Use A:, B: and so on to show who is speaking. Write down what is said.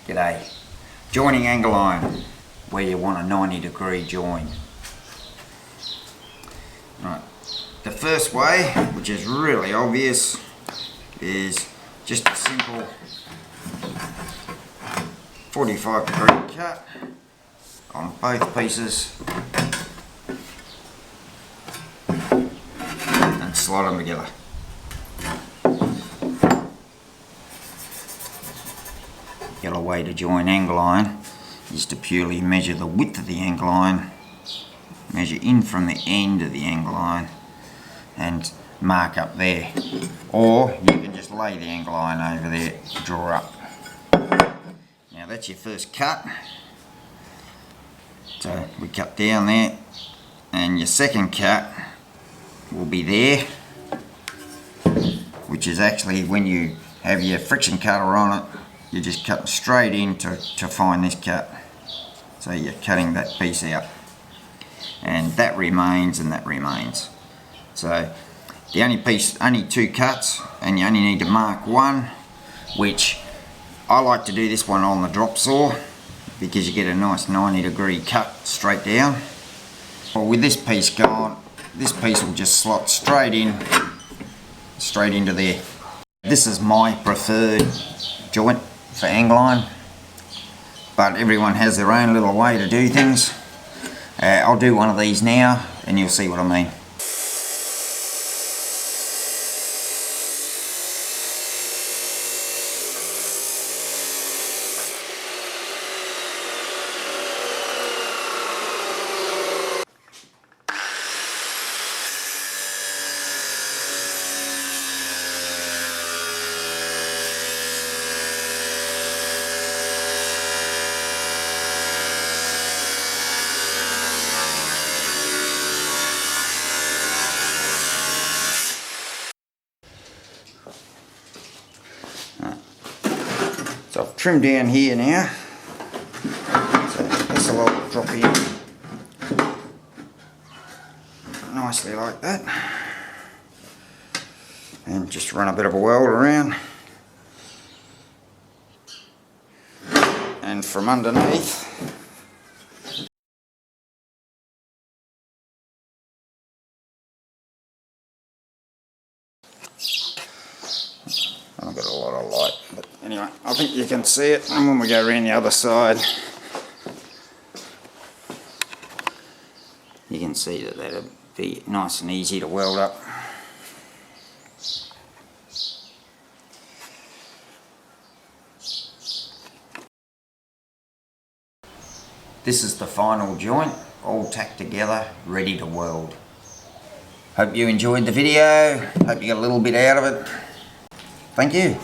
A: G'day. Joining angle iron, where you want a 90-degree join. Right. The first way, which is really obvious, is just a simple 45-degree cut on both pieces and slide them together. The other way to join angle iron is to purely measure the width of the angle iron, measure in from the end of the angle iron and mark up there, or you can just lay the angle iron over there, draw up. Now that's your first cut, so we cut down there, and your second cut will be there, which is actually when you have your friction cutter on it, you just cut straight in to find this cut. So you're cutting that piece out, and that remains and that remains. So the only two cuts, and you only need to mark one, which I like to do this one on the drop saw because you get a nice 90-degree cut straight down. Well, with this piece gone, this piece will just slot straight into there. This is my preferred joint for angle iron, but everyone has their own little way to do things. I'll do one of these now and you'll see what I mean. So I've trimmed down here now, so this will all drop in nicely like that, and just run a bit of a weld around, and from underneath I've got a lot of light, but anyway, I think you can see it, and when we go around the other side you can see that that'll be nice and easy to weld up. This is the final joint, all tacked together, ready to weld. Hope you enjoyed the video, hope you got a little bit out of it. Thank you.